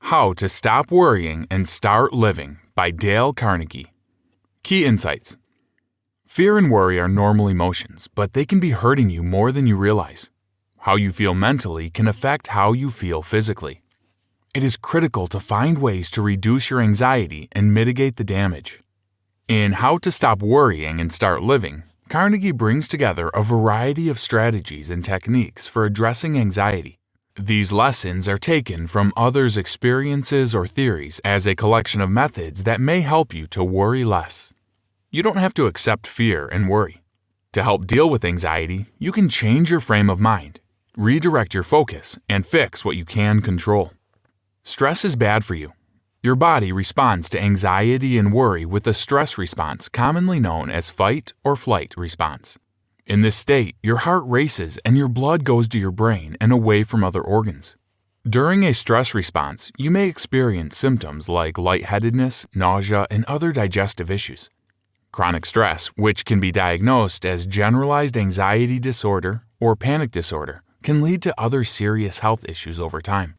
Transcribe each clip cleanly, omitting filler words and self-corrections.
How to Stop Worrying and Start Living by Dale Carnegie. Key insights. Fear and worry are normal emotions, but they can be hurting you more than you realize. How you feel mentally can affect how you feel physically. It is critical to find ways to reduce your anxiety and mitigate the damage. In How to Stop Worrying and Start Living, Carnegie brings together a variety of strategies and techniques for addressing anxiety. These lessons are taken from others' experiences or theories as a collection of methods that may help you to worry less. You don't have to accept fear and worry. To help deal with anxiety, you can change your frame of mind, redirect your focus, and fix what you can control. Stress is bad for you. Your body responds to anxiety and worry with a stress response commonly known as fight or flight response. In this state, your heart races and your blood goes to your brain and away from other organs. During a stress response, you may experience symptoms like lightheadedness, nausea, and other digestive issues. Chronic stress, which can be diagnosed as generalized anxiety disorder or panic disorder, can lead to other serious health issues over time.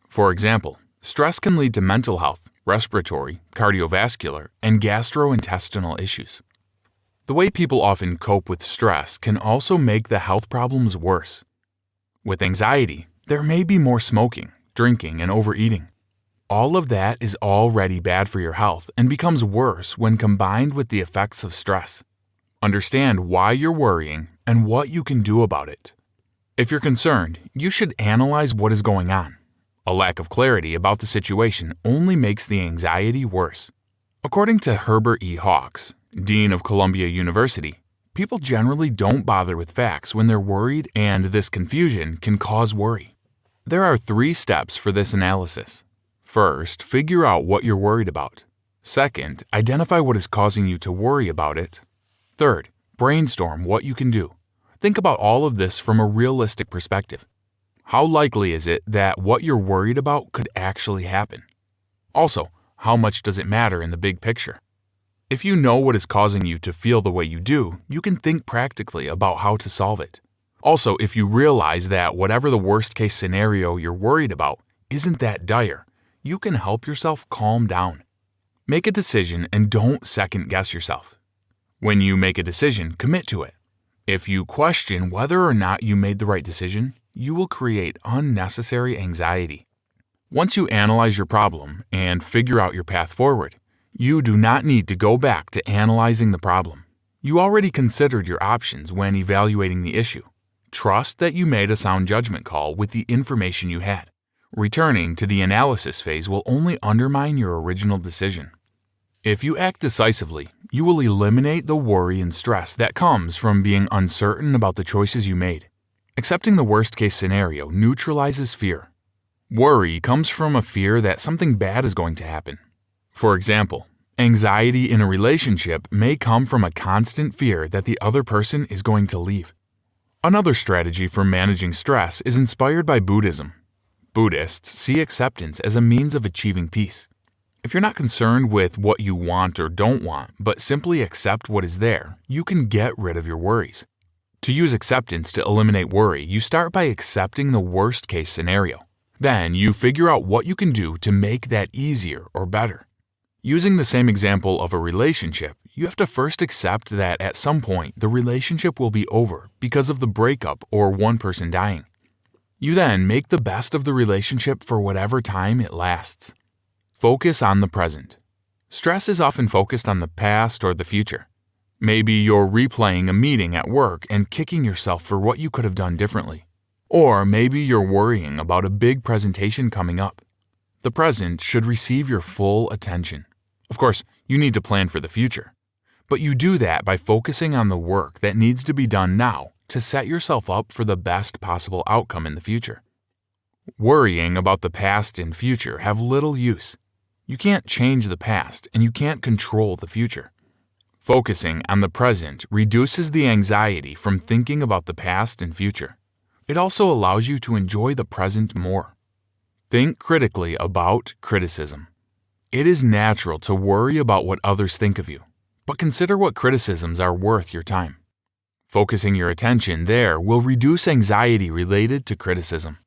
For example, stress can lead to mental health, respiratory, cardiovascular, and gastrointestinal issues. The way people often cope with stress can also make the health problems worse. With anxiety, there may be more smoking, drinking, and overeating. All of that is already bad for your health and becomes worse when combined with the effects of stress. Understand why you're worrying and what you can do about it. If you're concerned, you should analyze what is going on. A lack of clarity about the situation only makes the anxiety worse. According to Herbert E. Hawks, Dean of Columbia University, people generally don't bother with facts when they're worried, and this confusion can cause worry. There are 3 steps for this analysis. First, figure out what you're worried about. Second, identify what is causing you to worry about it. Third, brainstorm what you can do. Think about all of this from a realistic perspective. How likely is it that what you're worried about could actually happen? Also, how much does it matter in the big picture? If you know what is causing you to feel the way you do, you can think practically about how to solve it. Also, if you realize that whatever the worst-case scenario you're worried about isn't that dire, you can help yourself calm down. Make a decision and don't second-guess yourself. When you make a decision, commit to it. If you question whether or not you made the right decision, you will create unnecessary anxiety. Once you analyze your problem and figure out your path forward, you do not need to go back to analyzing the problem. You already considered your options when evaluating the issue. Trust that you made a sound judgment call with the information you had. Returning to the analysis phase will only undermine your original decision. If you act decisively, you will eliminate the worry and stress that comes from being uncertain about the choices you made. Accepting the worst-case scenario neutralizes fear. Worry comes from a fear that something bad is going to happen. For example, anxiety in a relationship may come from a constant fear that the other person is going to leave. Another strategy for managing stress is inspired by Buddhism. Buddhists see acceptance as a means of achieving peace. If you're not concerned with what you want or don't want, but simply accept what is there, you can get rid of your worries. To use acceptance to eliminate worry, you start by accepting the worst-case scenario. Then you figure out what you can do to make that easier or better. Using the same example of a relationship, you have to first accept that at some point the relationship will be over because of the breakup or one person dying. You then make the best of the relationship for whatever time it lasts. Focus on the present. Stress is often focused on the past or the future. Maybe you're replaying a meeting at work and kicking yourself for what you could have done differently. Or maybe you're worrying about a big presentation coming up. The present should receive your full attention. Of course, you need to plan for the future. But you do that by focusing on the work that needs to be done now to set yourself up for the best possible outcome in the future. Worrying about the past and future have little use. You can't change the past and you can't control the future. Focusing on the present reduces the anxiety from thinking about the past and future. It also allows you to enjoy the present more. Think critically about criticism. It is natural to worry about what others think of you, but consider what criticisms are worth your time. Focusing your attention there will reduce anxiety related to criticism.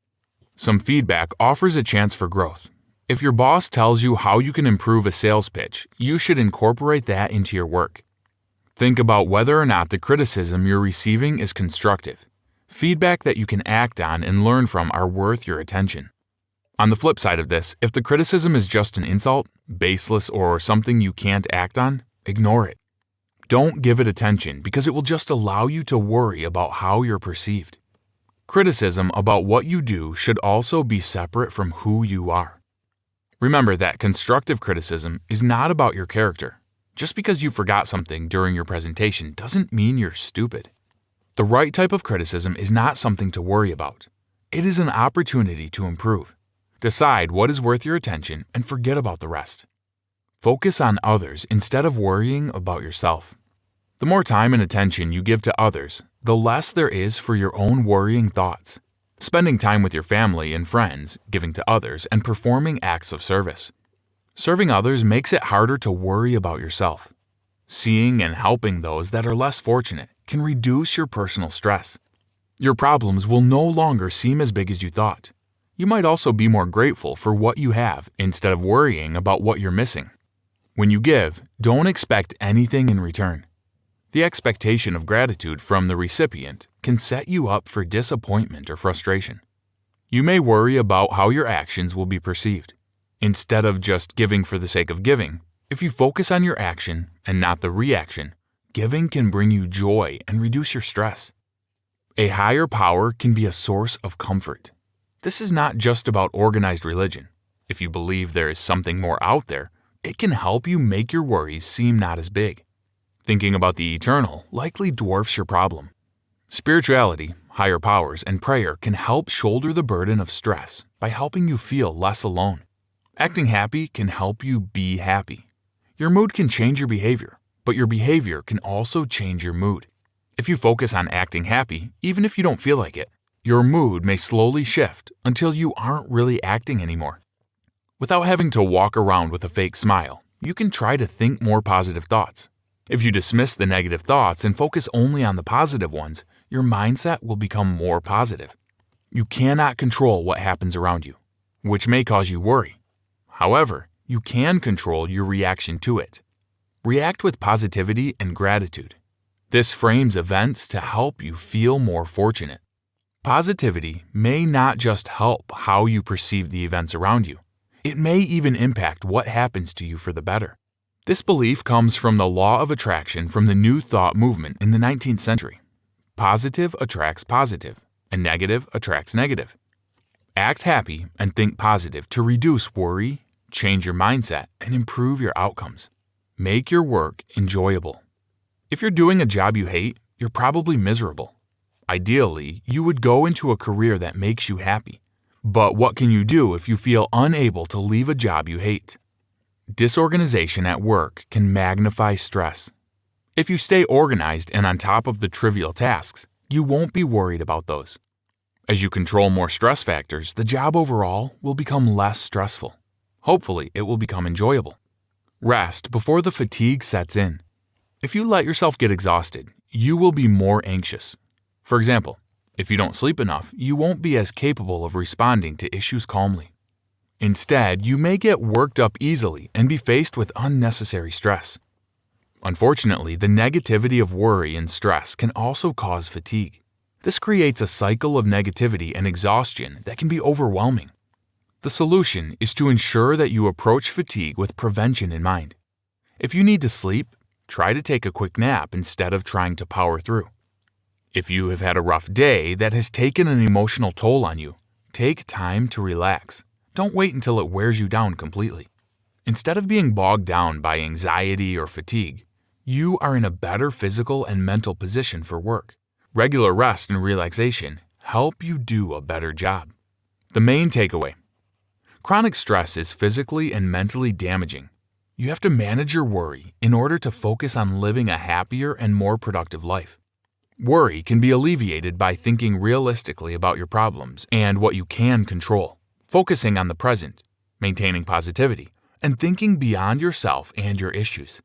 Some feedback offers a chance for growth. If your boss tells you how you can improve a sales pitch, you should incorporate that into your work. Think about whether or not the criticism you're receiving is constructive. Feedback that you can act on and learn from are worth your attention. On the flip side of this, if the criticism is just an insult, baseless, or something you can't act on, ignore it. Don't give it attention because it will just allow you to worry about how you're perceived. Criticism about what you do should also be separate from who you are. Remember that constructive criticism is not about your character. Just because you forgot something during your presentation doesn't mean you're stupid. The right type of criticism is not something to worry about. It is an opportunity to improve. Decide what is worth your attention and forget about the rest. Focus on others instead of worrying about yourself. The more time and attention you give to others, the less there is for your own worrying thoughts. Spending time with your family and friends, giving to others, and performing acts of service. Serving others makes it harder to worry about yourself. Seeing and helping those that are less fortunate can reduce your personal stress. Your problems will no longer seem as big as you thought. You might also be more grateful for what you have instead of worrying about what you're missing. When you give, don't expect anything in return. The expectation of gratitude from the recipient can set you up for disappointment or frustration. You may worry about how your actions will be perceived. Instead of just giving for the sake of giving, if you focus on your action and not the reaction, giving can bring you joy and reduce your stress. A higher power can be a source of comfort. This is not just about organized religion. If you believe there is something more out there, it can help you make your worries seem not as big. Thinking about the eternal likely dwarfs your problem. Spirituality, higher powers, and prayer can help shoulder the burden of stress by helping you feel less alone. Acting happy can help you be happy. Your mood can change your behavior, but your behavior can also change your mood. If you focus on acting happy, even if you don't feel like it, your mood may slowly shift until you aren't really acting anymore. Without having to walk around with a fake smile, you can try to think more positive thoughts. If you dismiss the negative thoughts and focus only on the positive ones, your mindset will become more positive. You cannot control what happens around you, which may cause you worry. However, you can control your reaction to it. React with positivity and gratitude. This frames events to help you feel more fortunate. Positivity may not just help how you perceive the events around you. It may even impact what happens to you for the better. This belief comes from the law of attraction from the New Thought movement in the 19th century. Positive attracts positive, and negative attracts negative. Act happy and think positive to reduce worry, change your mindset, and improve your outcomes. Make your work enjoyable. If you're doing a job you hate, you're probably miserable. Ideally, you would go into a career that makes you happy. But what can you do if you feel unable to leave a job you hate? Disorganization at work can magnify stress. If you stay organized and on top of the trivial tasks, you won't be worried about those. As you control more stress factors, the job overall will become less stressful. Hopefully, it will become enjoyable. Rest before the fatigue sets in. If you let yourself get exhausted, you will be more anxious. For example, if you don't sleep enough, you won't be as capable of responding to issues calmly. Instead, you may get worked up easily and be faced with unnecessary stress. Unfortunately, the negativity of worry and stress can also cause fatigue. This creates a cycle of negativity and exhaustion that can be overwhelming. The solution is to ensure that you approach fatigue with prevention in mind. If you need to sleep, try to take a quick nap instead of trying to power through. If you have had a rough day that has taken an emotional toll on you, take time to relax. Don't wait until it wears you down completely. Instead of being bogged down by anxiety or fatigue, you are in a better physical and mental position for work. Regular rest and relaxation help you do a better job. The main takeaway: chronic stress is physically and mentally damaging. You have to manage your worry in order to focus on living a happier and more productive life. Worry can be alleviated by thinking realistically about your problems and what you can control, focusing on the present, maintaining positivity, and thinking beyond yourself and your issues.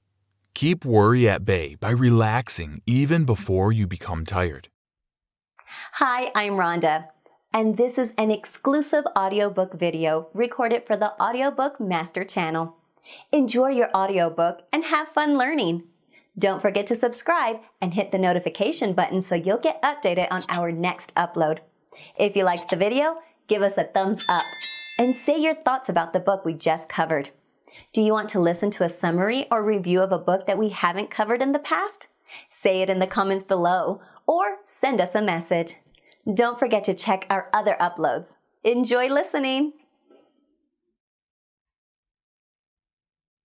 Keep worry at bay by relaxing even before you become tired. Hi, I'm Rhonda. and this is an exclusive audiobook video recorded for the Audiobook Master Channel. Enjoy your audiobook and have fun learning. Don't forget to subscribe and hit the notification button so you'll get updated on our next upload. If you liked the video, give us a thumbs up and say your thoughts about the book we just covered. Do you want to listen to a summary or review of a book that we haven't covered in the past? Say it in the comments below or send us a message. Don't forget to check our other uploads. Enjoy listening!